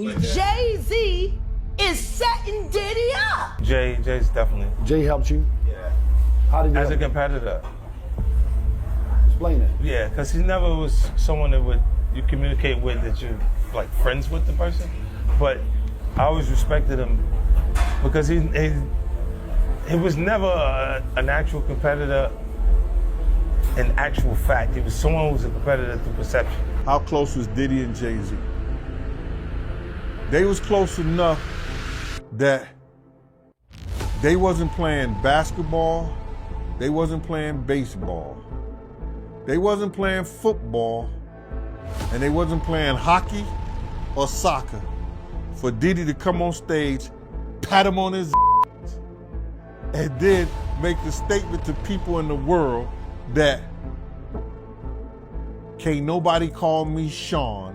Jay-Z is setting Diddy up. Jay's definitely. Jay helped you? Yeah. How did he As a help you? competitor. Explain that. Yeah, because he never was someone that you communicate with that you're like friends with the person. But I always respected him because he was never an actual competitor in actual fact. He was someone who was a competitor through perception. How close was Diddy and Jay-Z? They was close enough that they wasn't playing basketball, they wasn't playing baseball, they wasn't playing football, and they wasn't playing hockey or soccer for Diddy to come on stage, pat him on his and then make the statement to people in the world that can't nobody call me Sean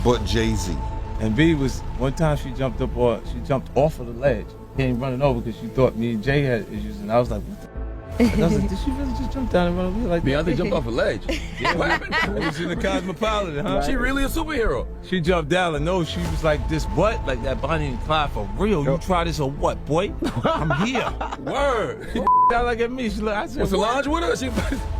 but Jay-Z. And B was, one time she jumped off of the ledge, came running over because she thought me and Jay had issues, and I was like, what the? And I was like, did she really just jump down and run over here like that? Beyonce jumped off a ledge. Yeah, what happened? It was in the Cosmopolitan, huh? She really a superhero. She jumped down and no, she was like, this what? Like that Bonnie and Clyde for real. You try this or what, boy? I'm here. Word. She down like at me. She looked, I said, Was Solange with her?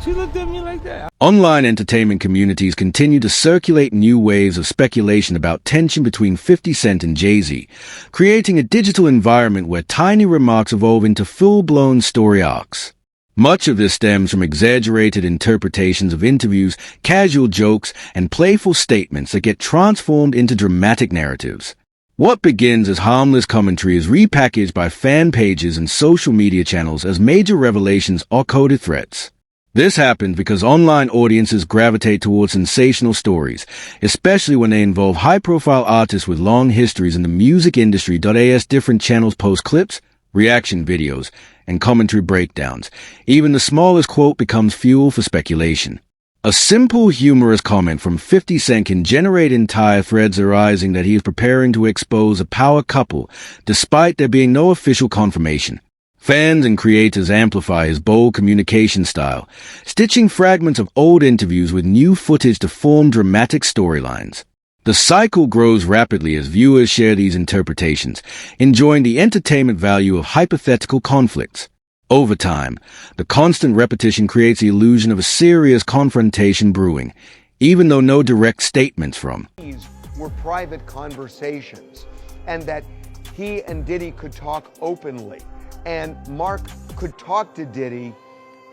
She looked at me like that. Online entertainment communities continue to circulate new waves of speculation about tension between 50 Cent and Jay-Z, creating a digital environment where tiny remarks evolve into full-blown story arcs. Much of this stems from exaggerated interpretations of interviews, casual jokes, and playful statements that get transformed into dramatic narratives. What begins as harmless commentary is repackaged by fan pages and social media channels as major revelations or coded threats. This happens because online audiences gravitate towards sensational stories, especially when they involve high-profile artists with long histories in the music industry. As different channels post clips, reaction videos, and commentary breakdowns, even the smallest quote becomes fuel for speculation. A simple, humorous comment from 50 Cent can generate entire threads arising that he is preparing to expose a power couple, despite there being no official confirmation. Fans and creators amplify his bold communication style, stitching fragments of old interviews with new footage to form dramatic storylines. The cycle grows rapidly as viewers share these interpretations, enjoying the entertainment value of hypothetical conflicts. Over time, the constant repetition creates the illusion of a serious confrontation brewing, even though no direct statements from. These were private conversations, and that he and Diddy could talk openly, and Mark could talk to Diddy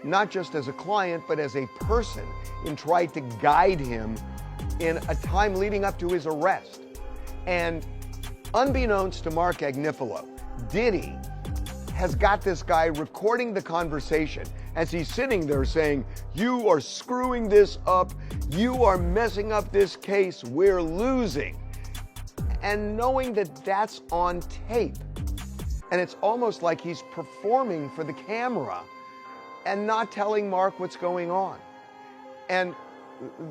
not just as a client, but as a person, and tried to guide him in a time leading up to his arrest. And unbeknownst to Mark Agnifilo, Diddy has got this guy recording the conversation as he's sitting there saying, "You are screwing this up, you are messing up this case, we're losing." And knowing that that's on tape, and it's almost like he's performing for the camera and not telling Mark what's going on. And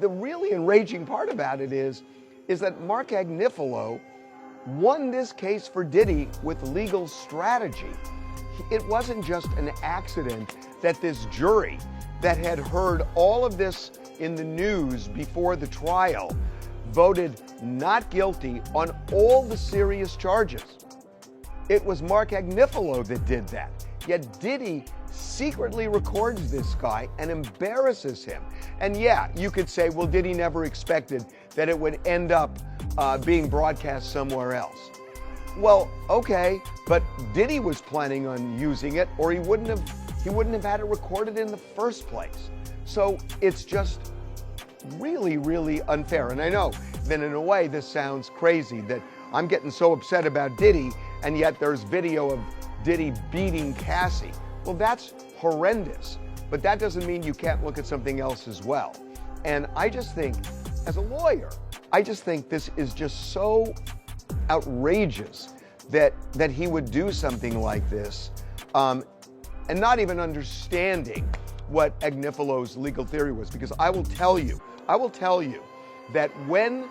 the really enraging part about it is that Mark Agnifilo won this case for Diddy with legal strategy. It wasn't just an accident that this jury that had heard all of this in the news before the trial voted not guilty on all the serious charges. It was Mark Agnifilo that did that. Yet Diddy secretly records this guy and embarrasses him. And yeah, you could say, well, Diddy never expected that it would end up being broadcast somewhere else. Well, okay, but Diddy was planning on using it, or he wouldn't have had it recorded in the first place. So it's just really, really unfair. And I know that in a way this sounds crazy, that I'm getting so upset about Diddy, and yet there's video of Diddy beating Cassie. Well, that's horrendous, but that doesn't mean you can't look at something else as well. And I just think, as a lawyer, I just think this is just so outrageous that he would do something like this, and not even understanding what Agnifilo's legal theory was. Because I will tell you that when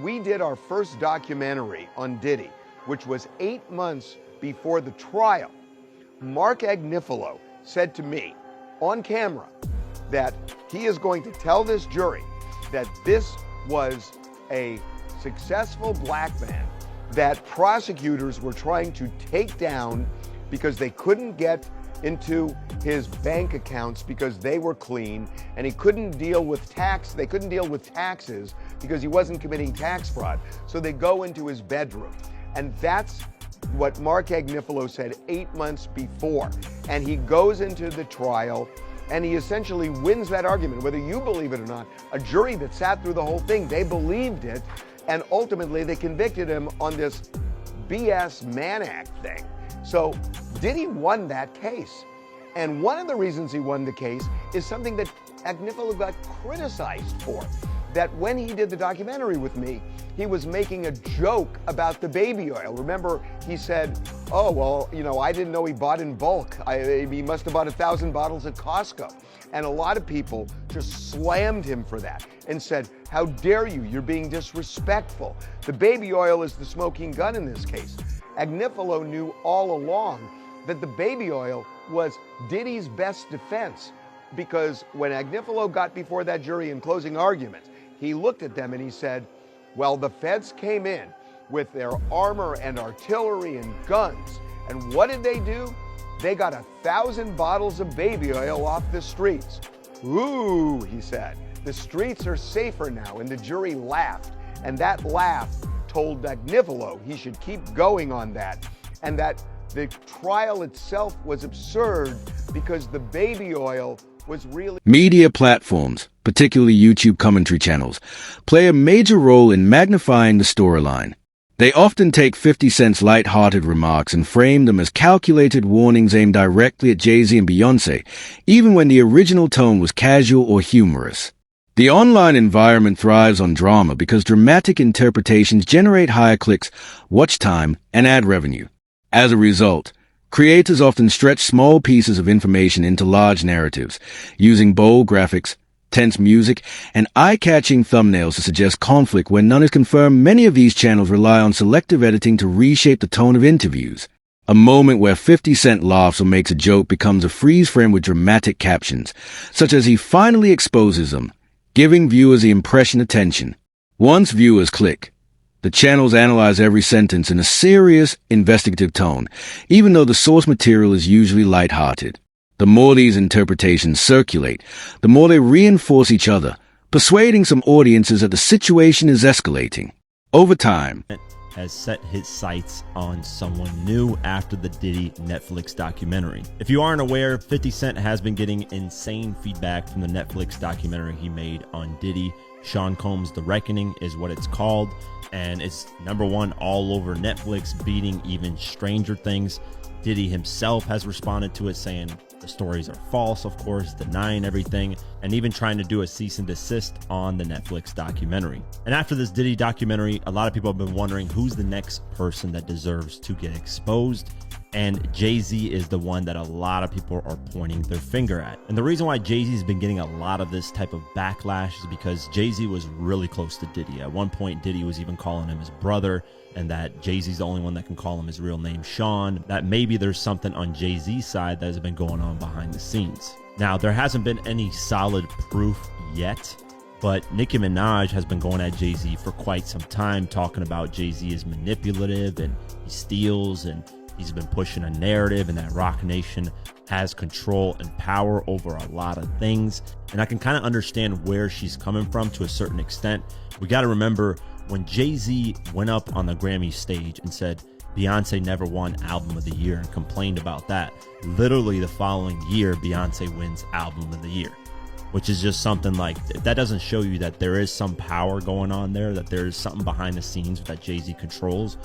we did our first documentary on Diddy, which was 8 months before the trial, Mark Agnifilo said to me on camera that he is going to tell this jury that this was a successful black man that prosecutors were trying to take down because they couldn't get into his bank accounts because they were clean, and he couldn't deal with they couldn't deal with taxes because he wasn't committing tax fraud. So they go into his bedroom. And that's what Mark Agnifilo said 8 months before. And he goes into the trial and he essentially wins that argument. Whether you believe it or not, a jury that sat through the whole thing, they believed it. And ultimately they convicted him on this BS Mann Act thing. So Diddy won that case. And one of the reasons he won the case is something that Agnifilo got criticized for. That when he did the documentary with me, he was making a joke about the baby oil. Remember, he said, oh, well, you know, I didn't know he bought in bulk. He must have bought 1,000 bottles at Costco. And a lot of people just slammed him for that and said, how dare you? You're being disrespectful. The baby oil is the smoking gun in this case. Agnifilo knew all along that the baby oil was Diddy's best defense, because when Agnifilo got before that jury in closing arguments, he looked at them and he said, well, the feds came in with their armor and artillery and guns, and what did they do? They got 1,000 bottles of baby oil off the streets. Ooh, he said, the streets are safer now, and the jury laughed, and that laugh told Agnifilo he should keep going on that, and that the trial itself was absurd because the baby oil was really... Media platforms, particularly YouTube commentary channels, play a major role in magnifying the storyline. They often take 50 Cent's light-hearted remarks and frame them as calculated warnings aimed directly at Jay-Z and Beyonce, even when the original tone was casual or humorous. The online environment thrives on drama because dramatic interpretations generate higher clicks, watch time, and ad revenue. As a result, creators often stretch small pieces of information into large narratives, using bold graphics, tense music, and eye-catching thumbnails to suggest conflict where none is confirmed. Many of these channels rely on selective editing to reshape the tone of interviews. A moment where 50 Cent laughs or makes a joke becomes a freeze frame with dramatic captions, such as he finally exposes them, giving viewers the impression of tension. Once viewers click, the channels analyze every sentence in a serious, investigative tone, even though the source material is usually lighthearted. The more these interpretations circulate, the more they reinforce each other, persuading some audiences that the situation is escalating. Over time, has set his sights on someone new after the Diddy Netflix documentary. If you aren't aware, 50 Cent has been getting insane feedback from the Netflix documentary he made on Diddy. Sean Combs' The Reckoning is what it's called, and it's #1 all over Netflix, beating even Stranger Things. Diddy himself has responded to it, saying the stories are false, of course, denying everything, and even trying to do a cease and desist on the Netflix documentary. And after this Diddy documentary, a lot of people have been wondering who's the next person that deserves to get exposed. And Jay-Z is the one that a lot of people are pointing their finger at. And the reason why Jay-Z's been getting a lot of this type of backlash is because Jay-Z was really close to Diddy. At one point, Diddy was even calling him his brother, and that Jay-Z's the only one that can call him his real name, Sean. That maybe there's something on Jay-Z's side that has been going on behind the scenes. Now, there hasn't been any solid proof yet, but Nicki Minaj has been going at Jay-Z for quite some time, talking about Jay-Z is manipulative and he steals, and he's been pushing a narrative, and that Roc Nation has control and power over a lot of things. And I can kind of understand where she's coming from to a certain extent. We got to remember when Jay-Z went up on the Grammy stage and said Beyonce never won Album of the Year and complained about that, literally the following year, Beyonce wins Album of the Year, which is just something like, if that doesn't show you that there is some power going on there, that there is something behind the scenes that Jay-Z controls,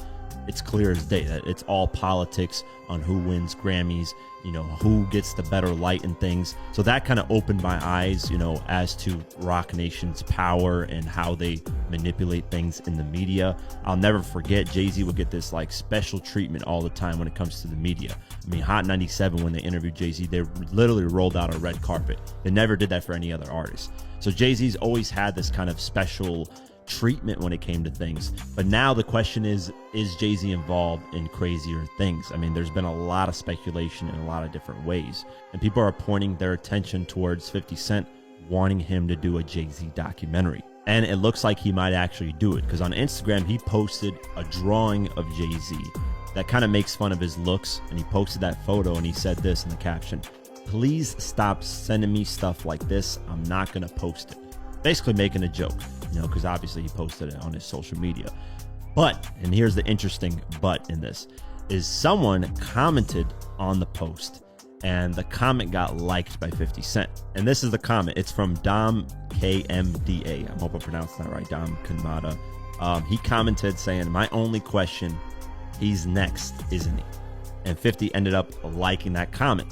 it's clear as day that it's all politics on who wins Grammys, you know, who gets the better light and things. So that kind of opened my eyes, you know, as to Roc Nation's power and how they manipulate things in the media. I'll never forget, Jay-Z would get this like special treatment all the time when it comes to the media. I mean, Hot 97, when they interviewed Jay-Z, they literally rolled out a red carpet. They never did that for any other artist. So Jay-Z's always had this kind of special treatment when it came to things. But now the question is Jay-Z involved in crazier things? I mean, there's been a lot of speculation in a lot of different ways, and people are pointing their attention towards 50 Cent wanting him to do a Jay-Z documentary. And it looks like he might actually do it, because on Instagram, he posted a drawing of Jay-Z that kind of makes fun of his looks. And he posted that photo and he said this in the caption: "Please stop sending me stuff like this. I'm not going to post it." Basically making a joke, because obviously he posted it on his social media. But, and here's the interesting but in this, is someone commented on the post, and the comment got liked by 50 Cent. And this is the comment. It's from Dom KMDA. I hope I pronounced that right, Dom Kanmada. He commented saying, "My only question, he's next, isn't he?" And 50 ended up liking that comment.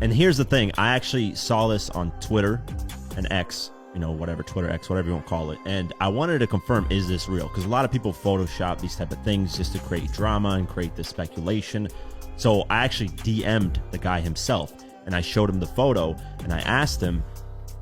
And here's the thing. I actually saw this on Twitter and X, whatever, Twitter X, whatever you want to call it. And I wanted to confirm, is this real? Because a lot of people Photoshop these type of things just to create drama and create this speculation. So I actually DM'd the guy himself, and I showed him the photo, and I asked him,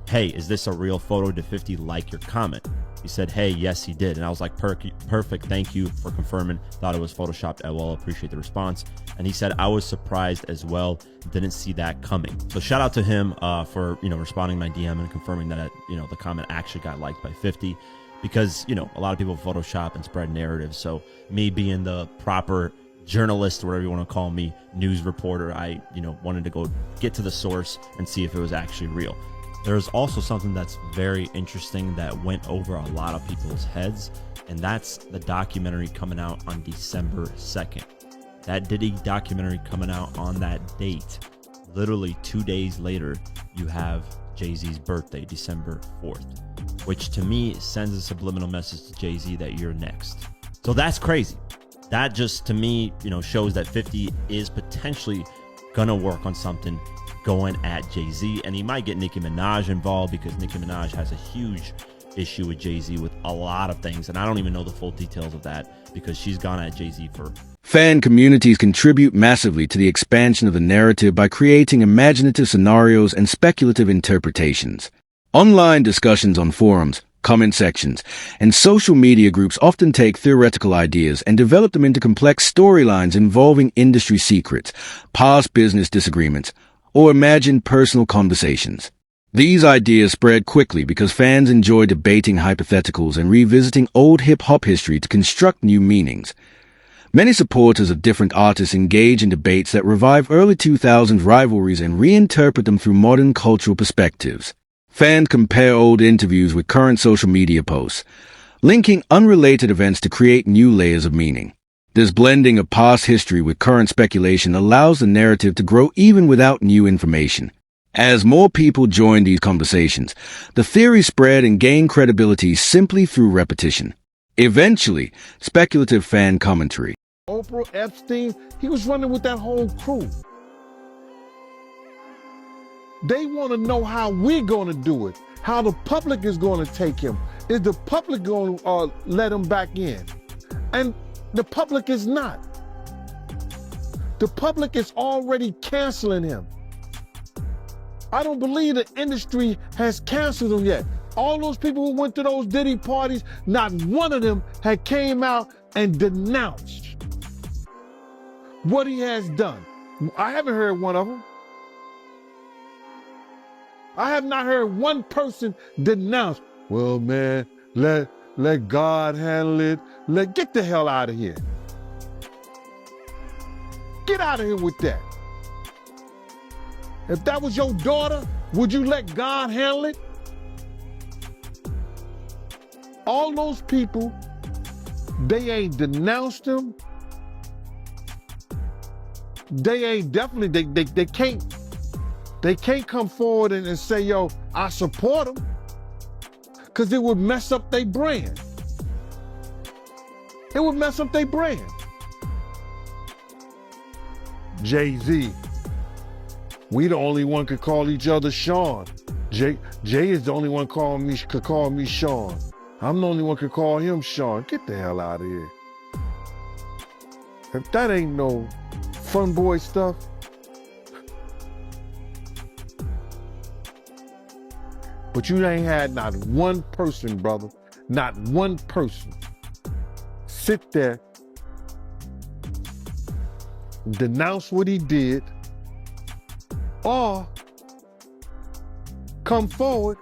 "Hey, is this a real photo? Did 50 like your comment?" He said, "Hey, yes, he did." And I was like, perfect, thank you for confirming. Thought it was Photoshopped. I will appreciate the response. And he said, "I was surprised as well. Didn't see that coming." So shout out to him for responding to my DM and confirming that the comment actually got liked by 50, because a lot of people Photoshop and spread narratives. So me being the proper journalist, or whatever you want to call me, news reporter, I wanted to go get to the source and see if it was actually real. There's also something that's very interesting that went over a lot of people's heads, and that's the documentary coming out on December 2nd. That Diddy documentary coming out on that date. Literally 2 days later, you have Jay-Z's birthday, December 4th, which to me sends a subliminal message to Jay-Z that you're next. So that's crazy. That just, to me, shows that 50 is potentially gonna work on something going at Jay-Z, and he might get Nicki Minaj involved, because Nicki Minaj has a huge issue with Jay-Z with a lot of things, and I don't even know the full details of that, because she's gone at Jay-Z for... Fan communities contribute massively to the expansion of the narrative by creating imaginative scenarios and speculative interpretations. Online discussions on forums, comment sections, and social media groups often take theoretical ideas and develop them into complex storylines involving industry secrets, past business disagreements, or imagined personal conversations. These ideas spread quickly because fans enjoy debating hypotheticals and revisiting old hip-hop history to construct new meanings. Many supporters of different artists engage in debates that revive early 2000s rivalries and reinterpret them through modern cultural perspectives. Fans compare old interviews with current social media posts, linking unrelated events to create new layers of meaning. This blending of past history with current speculation allows the narrative to grow even without new information. As more people join these conversations, the theories spread and gain credibility simply through repetition. Eventually, speculative fan commentary. Oprah, Epstein, he was running with that whole crew. They want to know how we're going to do it, how the public is going to take him. Is the public going to let him back in? And the public is not. The public is already canceling him. I don't believe the industry has canceled him yet. All those people who went to those Diddy parties, not one of them had came out and denounced what he has done. I haven't heard one of them. I have not heard one person denounce, "Well, man, let God handle it. Get the hell out of here. Get out of here with that. If that was your daughter, would you let God handle it?" All those people, they ain't denounced him. They ain't definitely, they can't come forward and say, "Yo, I support him," because it would mess up their brand. It would mess up their brand. Jay-Z, we the only one could call each other Sean. Jay is the only one could call me Sean. I'm the only one could call him Sean. Get the hell out of here. If that ain't no fun boy stuff. But you ain't had not one person, brother, not one person sit there, denounce what he did, or come forward.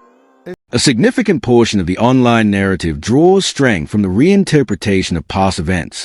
A significant portion of the online narrative draws strength from the reinterpretation of past events,